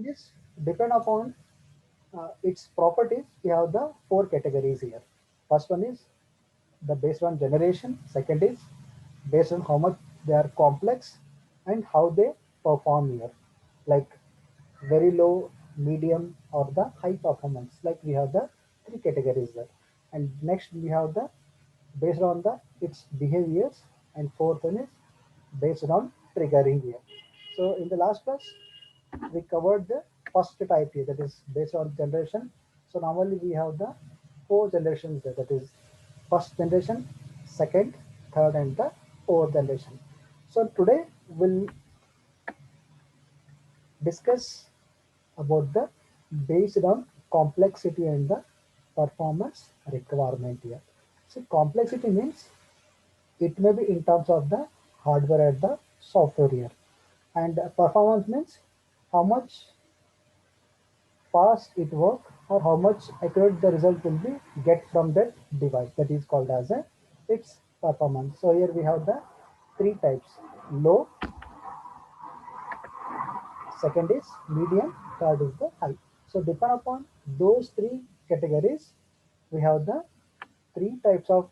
Yes, depend upon its properties. We have the four categories here. First one is the based on generation. Second is based on how much they are complex and how they perform here, like very low, medium, or the high performance. Like we have the three categories there. And next we have the based on the its behaviors, and fourth one is based on triggering here. So in the last class we covered the first type here, that is based on generation. So normally we have the four generations there, that is first generation, second, third, and the fourth generation. So today we'll discuss about the based on complexity and the performance requirement here. So complexity means it may be in terms of the hardware and the software here, and performance means how much fast it work or how much accurate the result will be get from that device, that is called as a its performance. So here we have the three types: low, second is medium, third is the high. So depend upon those three categories, we have the three types of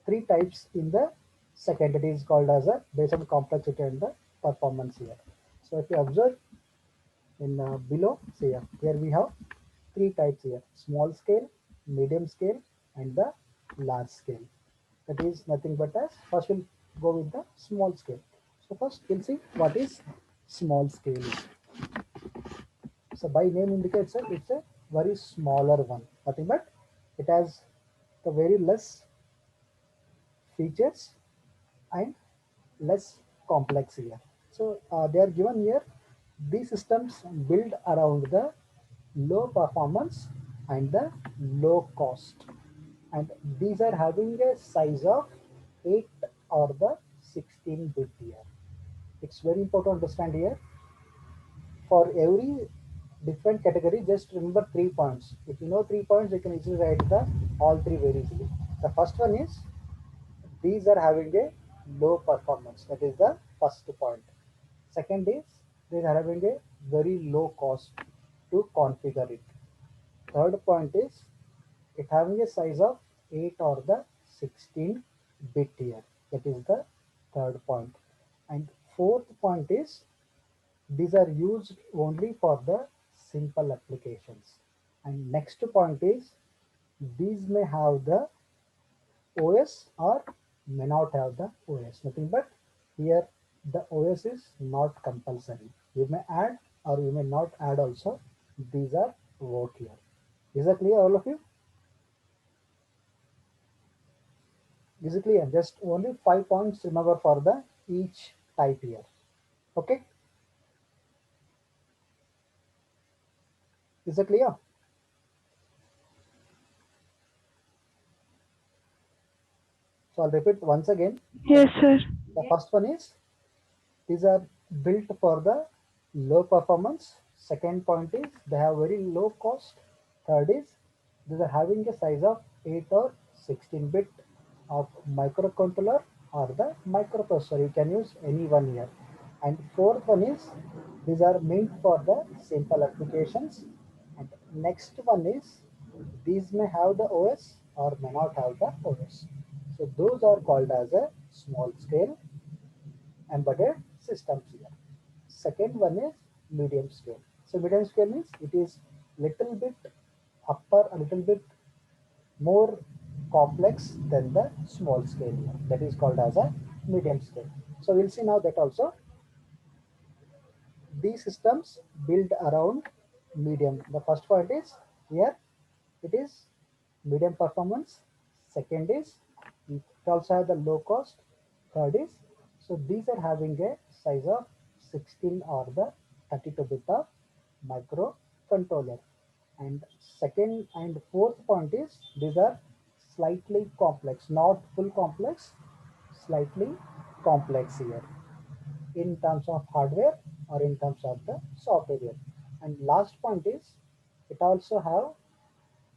three types in the second, that is called as a based on complexity and the performance here. So if you observe in below, see here we have three types here: small scale, medium scale, and the large scale. That is nothing but as first we'll go with the small scale. So first we'll see what is small scale. So by name indicates that it's a very smaller one, nothing but it has the very less features and less complex here. So they are given here. These systems build around the low performance and the low cost, and these are having a size of 8 or the 16-bit here. It's very important to understand here. For every different category, just remember 3 points. If you know 3 points, you can easily write the all three very easily. The first one is these are having a low performance. That is the first point. Second is these are having a very low cost to configure it. Third point is it having a size of 8 or the 16 bit here. That is the third point. And fourth point is these are used only for the simple applications. And next point is these may have the OS or may not have the OS. Nothing but here the OS is not compulsory. You may add or you may not add also. These are work here. Is that clear, all of you? Is it clear? Just only 5 points remember for the each type here. Okay, is it clear? So I'll repeat once again. Yes, sir. The first one is these are built for the low performance. Second point is they have very low cost. Third is these are having a size of 8 or 16 bit of microcontroller or the microprocessor. You can use any one here. And fourth one is these are meant for the simple applications. And next one is these may have the OS or may not have the OS. So those are called as a small scale embedded systems here. Second one is medium scale. So medium scale means it is little bit upper, a little bit more complex than the small scale here. That is called as a medium scale. So we'll see now that also these systems build around medium. The first point is here it is medium performance. Second is it also has the low cost. Third is so these are having a size of 16 or the 32 bit of microcontroller. And second and fourth point is these are slightly complex, not full complex, slightly complex here in terms of hardware or in terms of the software. And last point is it also have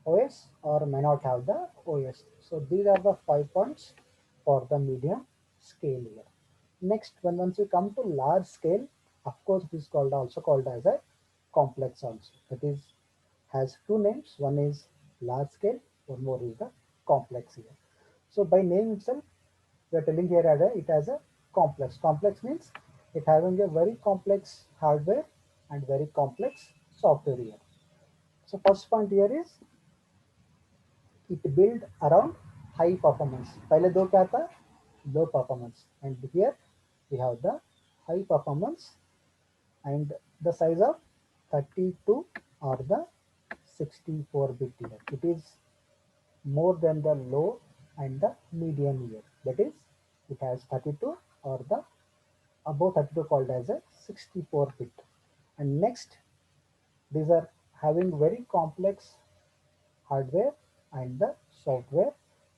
OS or may not have the OS. So these are the 5 points for the medium scale here. Next, when once we come to large scale, of course, this is called also called as a complex also. That is has two names. One is large scale, one more is the complex here. So by name itself, we are telling here that it has a complex. Complex means it having a very complex hardware and very complex software here. So first point here is it build around high performance. पहले दो क्या था? Low performance. And here we have the high performance and the size of 32 or the 64 bit here. It is more than the low and the medium here. That is, it has 32 or the above 32 called as a 64 bit. And next, these are having very complex hardware and the software.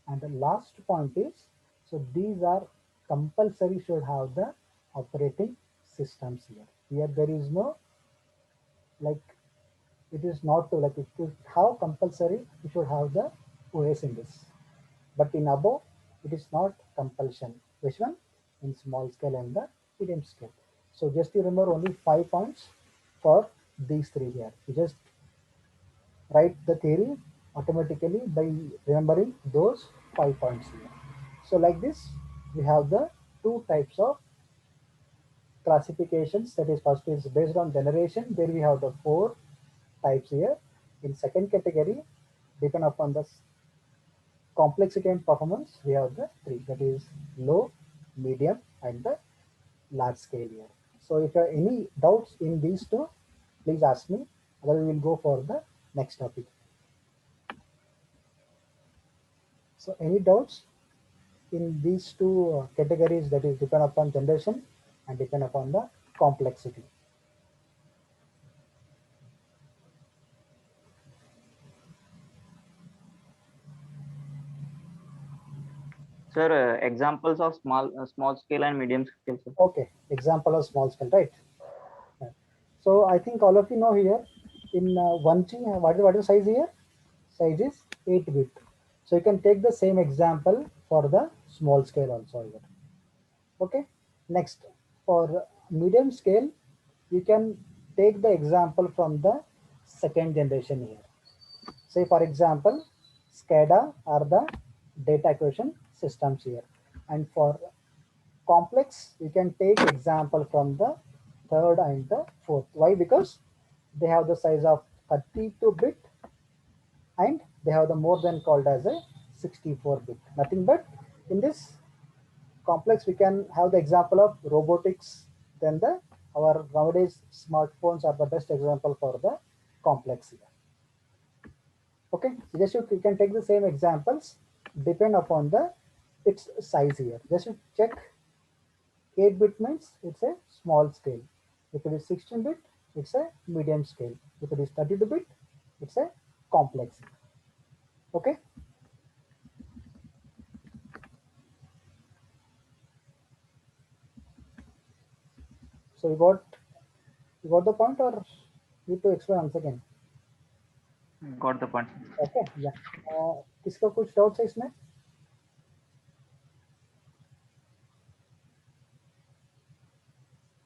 And the last point is, so these are compulsory should have the operating systems here. Here there is no like it is not to like it is how compulsory you should have the OS in this. But in above, it is not compulsion. Which one? In small scale and the medium scale. So just you remember only 5 points for these three here. You just write the theory automatically by remembering those 5 points here. So like this, we have the two types of classifications. That is, first is based on generation. There we have the four types here. In second category, depend upon the complexity and performance, we have the three. That is low, medium, and the large scale here. So if you have any doubts in these two, please ask me. Otherwise, we will go for the next topic. So any doubts in these two categories, that is depend upon generation and depend upon the complexity. Sir, examples of small scale and medium scale, sir. Okay, example of small scale, right? Yeah. So I think all of you know here in 1G, what is the size here? Size is 8 bit. So you can take the same example for the small scale also here. Okay. Next, for medium scale, you can take the example from the second generation here. Say for example, SCADA are the data acquisition systems here. And for complex, you can take example from the third and the fourth. Why? Because they have the size of 32 bit and they have the more than called as a 64 bit. Nothing but in this complex we can have the example of robotics. Then the our nowadays smartphones are the best example for the complex here. Okay, so just you can take the same examples depend upon the its size here. Just you check 8 bit means it's a small scale. If it is 16 bit, it's a medium scale. If it is 32 bit, it's a complex. Okay. So you got the point or need to explain once again? Got the point. Okay या किसका कुछ doubts है इसमें?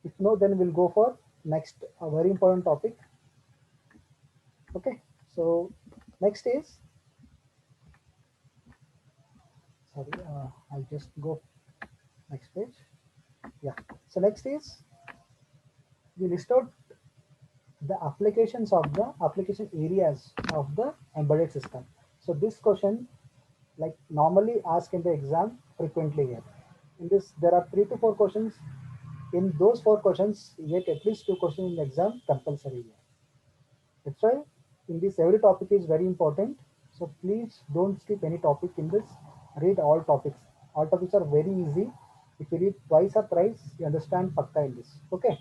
If no, then we'll go for next a very important topic. Okay, so next is sorry, I'll just go next page. Yeah, so next is we list out the applications of the application areas of the embedded system. So this question like normally asked in the exam frequently here. In this, there are 3 to 4 questions. In those 4 questions, you get at least 2 questions in the exam compulsory here. That's why in this every topic is very important. So please don't skip any topic in this. Read all topics. All topics are very easy. If you read twice or thrice, you understand pakka in this. Okay.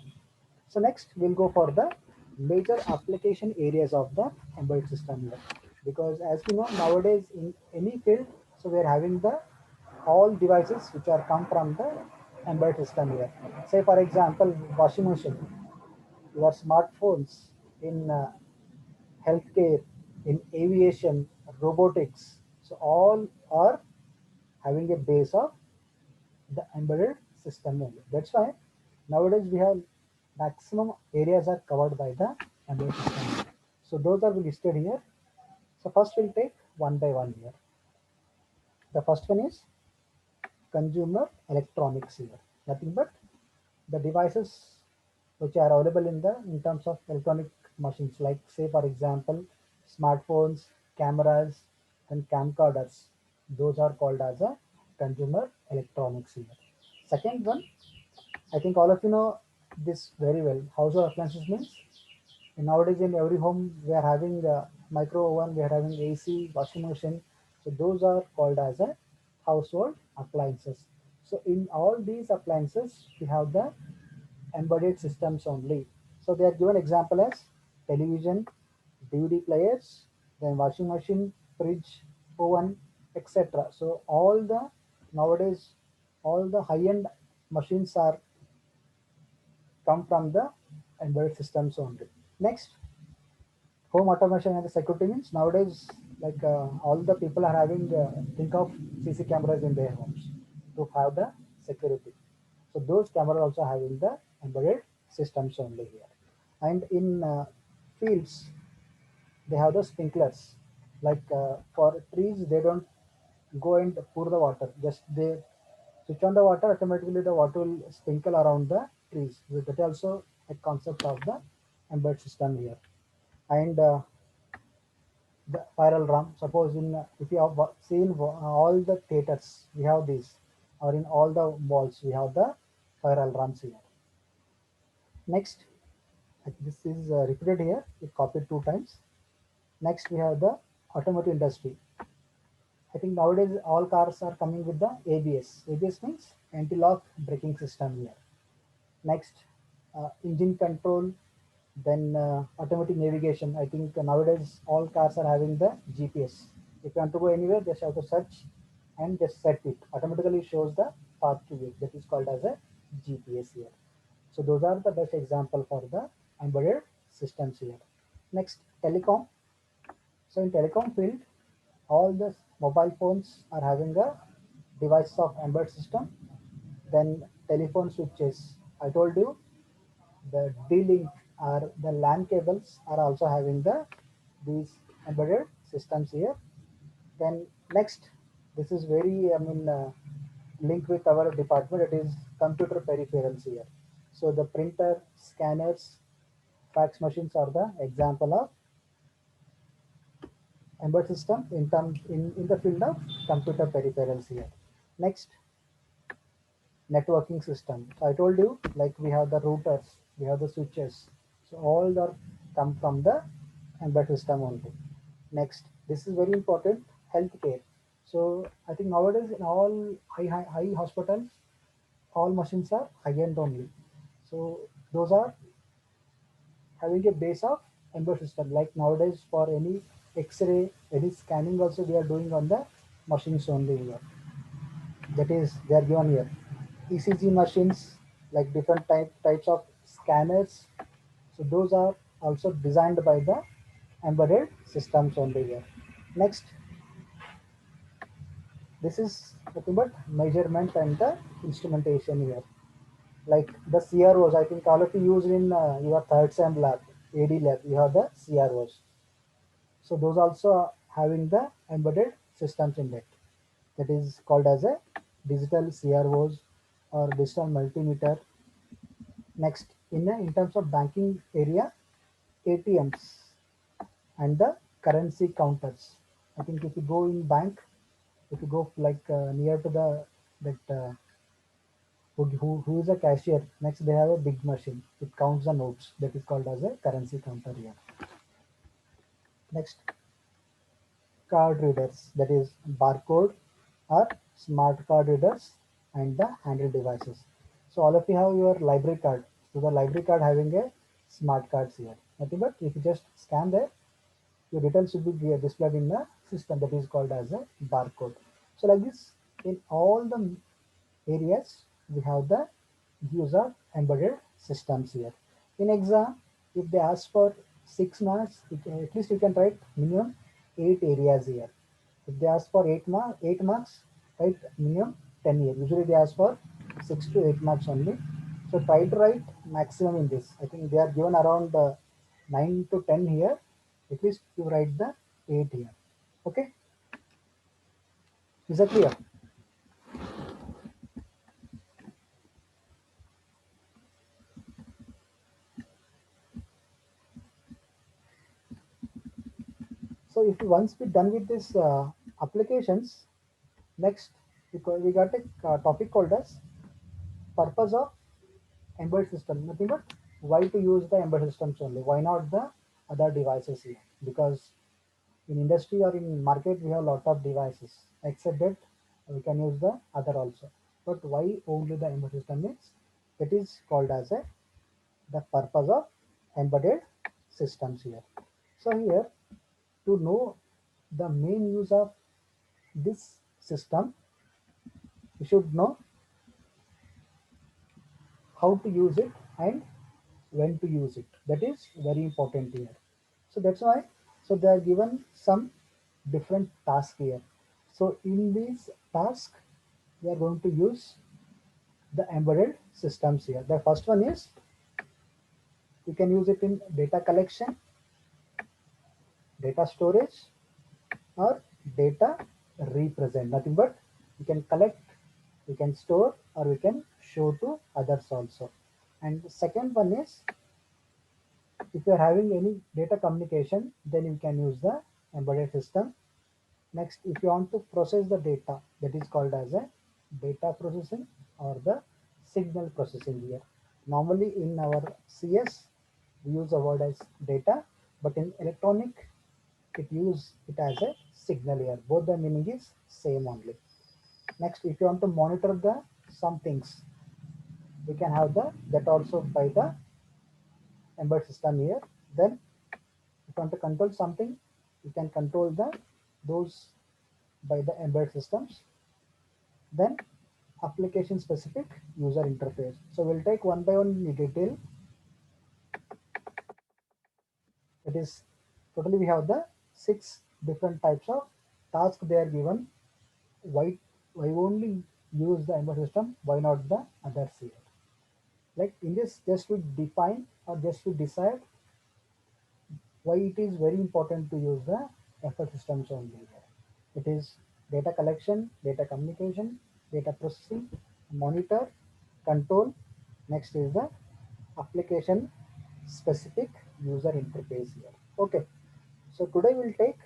So next we'll go for the major application areas of the embedded system here. Because as we know nowadays in any field, so we are having the all devices which are come from the embedded system here. Say for example, washing machine, your smartphones in healthcare, in aviation, robotics. So all are having a base of the embedded system only. That's why nowadays we have maximum areas are covered by the embedded system. So those are listed here. So first we'll take one by one here. The first one is consumer electronics here. Nothing but the devices which are available in terms of electronic machines, like say for example smartphones, cameras, and camcorders. Those are called as a consumer electronics here. Second one, I think all of you know this very well. Household appliances means nowadays in every home we are having a micro oven, we are having AC, washing machine. So those are called as a household appliances. So in all these appliances, we have the embedded systems only. So they are given example as television, DVD players, then washing machine, fridge, oven, etc. So all the nowadays all the high-end machines are come from the embedded systems only. Next, home automation and the security means nowadays all the people are having think of CC cameras in their homes to have the security. So those cameras also having the embedded systems only here. And in fields, they have the sprinklers. For trees, they don't go and pour the water. Just they switch on the water, automatically the water will sprinkle around the trees. So that also a concept of the embedded system here. And the spiral drum. Suppose in if you have seen all the theaters, we have these, or in all the malls, we have the spiral drums here. Next, this is repeated here. It copied two times. Next, we have the automotive industry. I think nowadays all cars are coming with the ABS. ABS means anti-lock braking system here. Next, engine control, then automatic navigation. I think nowadays all cars are having the GPS. If you want to go anywhere, just have to search and just set it. Automatically shows the path to you. That is called as a GPS here. So those are the best example for the embedded systems here. Next, telecom. So in telecom field, all the mobile phones are having a device of embedded system. Then telephone switches. I told you the D-Link or the LAN cables are also having these embedded systems here. Then next, this is very linked with our department. It is computer peripherals here. So the printer, scanners, fax machines are the example of embedded system in the field of computer peripherals here. Next, networking system. So I told you like we have the routers, we have the switches. So all are come from the embedded system only. Next, this is very important, healthcare. So I think nowadays in all high hospitals, all machines are high end only. So those are having a base of embedded system. Like nowadays for any X-ray, any scanning also we are doing on the machines only here. That is they are given here. ECG machines, like different types of scanners. So those are also designed by the embedded systems only here. Next, this is nothing but measurement and the instrumentation here. Like the CROs, I think all of you use in your third sem lab, AD lab, you have the CROs. So those also are having the embedded systems in it. That is called as a digital CROs or digital multimeter. Next, in terms of banking area, ATMs and the currency counters. I think if you go in bank, if you go near to the that who is a cashier, next they have a big machine. It counts the notes. That is called as a currency counter here. Next, card readers. That is barcode or smart card readers and the handle devices. So all of you have your library card. So the library card having a smart cards here. Nothing but if you just scan there, your details will be displayed in the system that is called as a barcode. So like this, in all the areas, we have the use of embedded systems here. In exam, if they ask for 6 marks, at least you can write minimum 8 areas here. If they ask for 8 marks, write minimum 10 here. Usually they ask for 6 to 8 marks only. So try to write maximum in this. I think they are given around 9 to 10 here, at least you write the 8 here. Okay, is that clear? So if once we're done with this applications, next we got a topic called as purpose of embedded system. Nothing but why to use the embedded systems only. Why not the other devices here? Because in industry or in market we have a lot of devices. Except that we can use the other also. But why only the embedded system means that is called as a the purpose of embedded systems here. So here to know the main use of this system, you should know how to use it and when to use it. That is very important here. So that's why, so they are given some different tasks here. So in this task, we are going to use the embedded systems here. The first one is you can use it in data collection, data storage, or data represent. Nothing but we can collect, we can store, or we can show to others also. And the second one is if you are having any data communication, then you can use the embedded system. Next, if you want to process the data, that is called as a data processing or the signal processing here. Normally in our CS, we use the word as data, but in electronic, it use it as a signal here. Both the meaning is same only. Next, if you want to monitor the some things, we can have the that also by the embedded system here. Then if you want to control something, you can control the those by the embedded systems. Then application specific user interface. So we'll take one by one in detail. It is totally we have the 6 different types of tasks they are given. Why only use the embedded system? Why not the others here? Like in this, just we define or just we decide why it is very important to use the effort systems only here. It is data collection, data communication, data processing, monitor, control. Next is the application specific user interface here. Okay, so today we'll take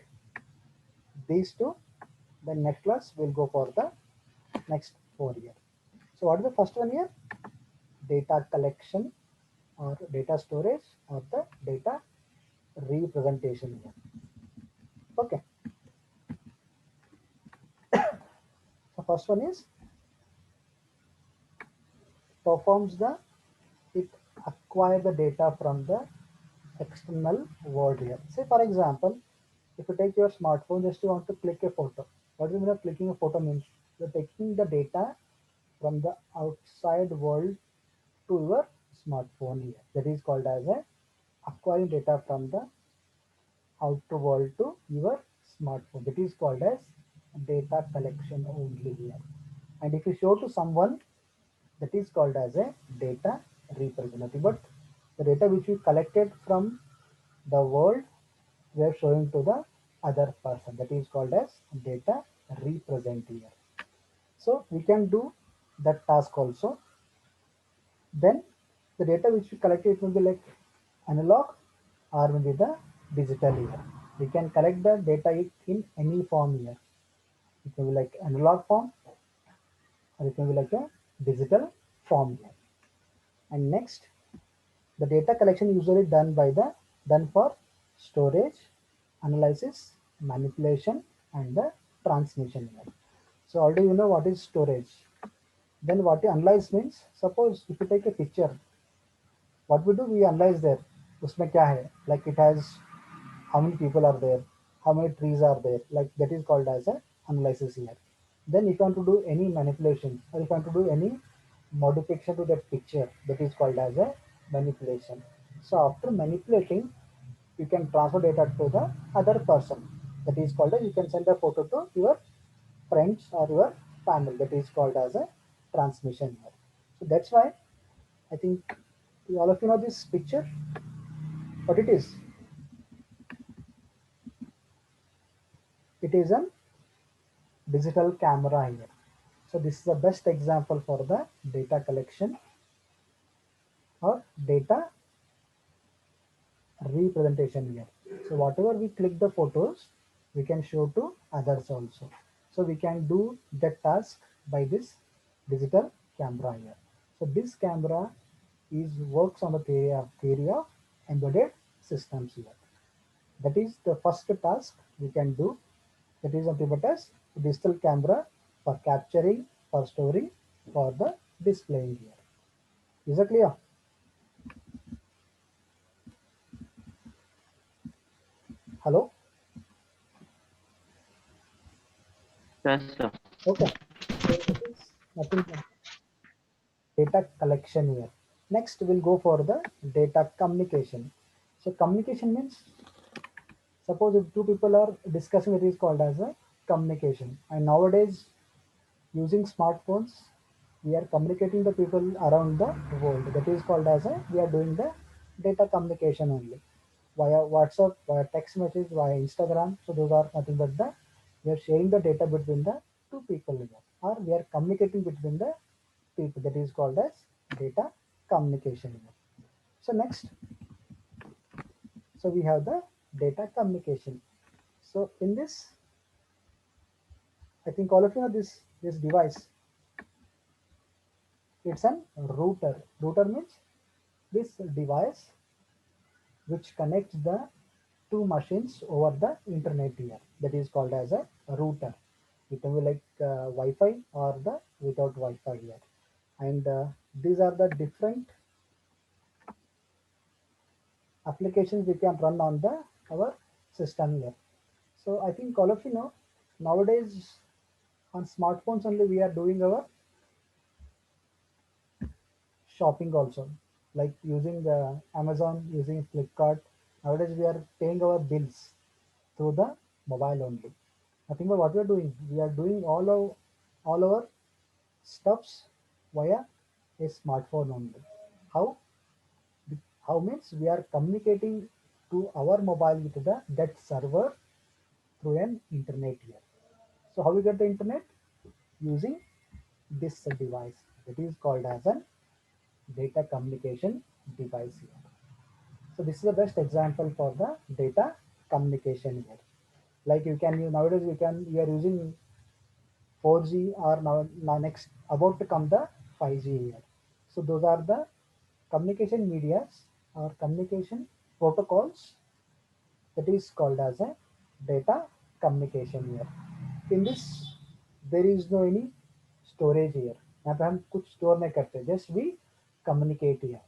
these two. Then next class we'll go for the next 4 here. So what is the first one here? Data collection or data storage or the data representation here. Okay, so first one is performs the it acquire the data from the external world here. Say for example, if you take your smartphone, just you want to click a photo. What do you mean of clicking a photo means? You're taking the data from the outside world to your smartphone here. That is called as a acquiring data from the outer world to your smartphone. That is called as data collection only here. And if you show to someone, that is called as a data representative. But the data which we collected from the world, we are showing to the other person. That is called as data represent here. So we can do that task also. Then the data which we collected, it will be like analog or maybe the digital here. We can collect the data in any form here. It can be like analog form or it can be like a digital form here. And next, the data collection usually done for storage, analysis, manipulation, and the transmission here. So already you know what is storage. Then what you analyze means, suppose if you take a picture, what we do, we analyze there. उसमें क्या है? Like it has how many people are there, how many trees are there. Like that is called as a analysis here. Then if you want to do any manipulation or if you want to do any modification to that picture, that is called as a manipulation. So after manipulating, you can transfer data to the other person. That is called as you can send a photo to your friends or your family. That is called as a transmission here. So that's why I think all of you know this picture. What it is? It is a digital camera here. So this is the best example for the data collection or data representation here. So whatever we click the photos, we can show to others also. So we can do that task by this digital camera here. So this camera is works on the theory of embedded systems here. That is the first task we can do. That is nothing but as digital camera for capturing, for storing, for the displaying here. Is it clear? Hello? Yes, sir. Okay. So it is nothing but data collection here. Next, we'll go for the data communication. So communication means suppose if two people are discussing, it is called as a communication. And nowadays, using smartphones, we are communicating the people around the world. That is called as a we are doing the data communication only via WhatsApp, via text message, via Instagram. So those are nothing but the we are sharing the data between the two people here, or we are communicating between the people. That is called as data communication here. So next, so we have the data communication. So in this, I think all of you know this device. It's an router. Router means this device which connects the two machines over the internet here. That is called as a router. It can be like Wi-Fi or the without Wi-Fi here. And these are the different applications we can run on the our system here. So I think all of you know nowadays on smartphones only we are doing our shopping also, like using Amazon, using Flipkart. Nowadays we are paying our bills through the mobile only. Nothing but what we are doing. We are doing all our stuffs via a smartphone only. How? How means we are communicating to our mobile with the that server through an internet here. So how we get the internet? Using this device. That is called as an data communication device here. So this is the best example for the data communication here. Like you can use nowadays we are using 4G or now next about to come the 5G here. So those are the communication medias or communication protocols that is called as a data communication here. In this there is no any storage here. यहाँ पे हम कुछ store नहीं करते, just we communicate here.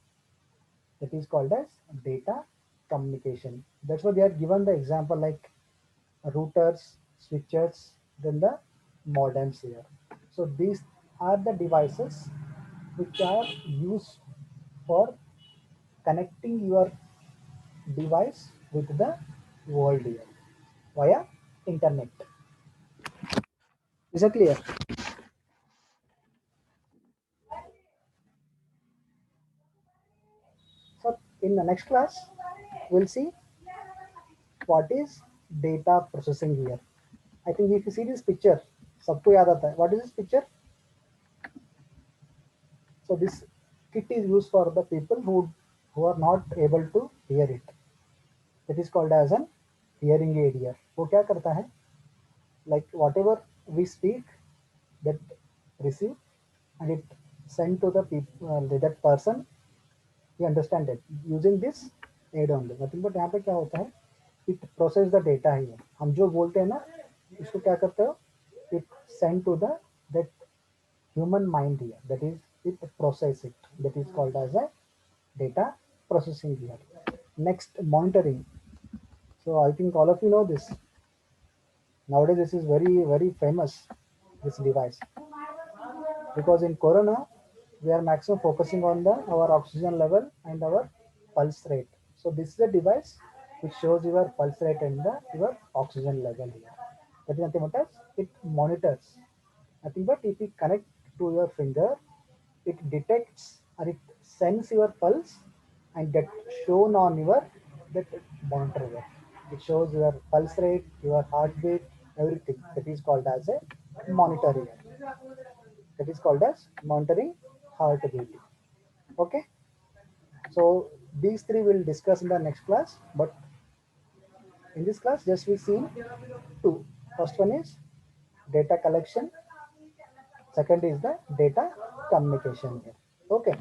That is called as data communication. That's why they are given the example like routers, switches, then the modems here. So these are the devices which are used for connecting your device with the world here via internet. Is it clear? So in the next class, we'll see what is data processing here. I think if you see this picture, सबको याद आता है. What is this picture? So this kit is used for the people who are not able to hear it. It is called as an hearing aid here. वो क्या करता है? Like whatever we speak, that receive and it send to the people that person. He understand it using this aid only. Nothing but यहाँ पे क्या होता है? It process the data here. हम जो बोलते हैं ना, इसको क्या करते हो? It send to the that human mind here. That is, it process it. That is called as a data processing here. Next, monitoring. So I think all of you know this. Nowadays, this is very famous. This device, because in Corona, we are maximum focusing on the our oxygen level and our pulse rate. So this is a device which shows your pulse rate and your oxygen level here. That is nothing but as it monitors. Nothing but if you connect to your finger, it detects or it sends your pulse and get shown on your that monitor here. It shows your pulse rate, your heartbeat, everything. That is called as a monitor here. That is called as monitoring heartbeat. Okay. So these three will discuss in the next class. But in this class, just we see two. First one is data collection. Second is the data communication here. Okay.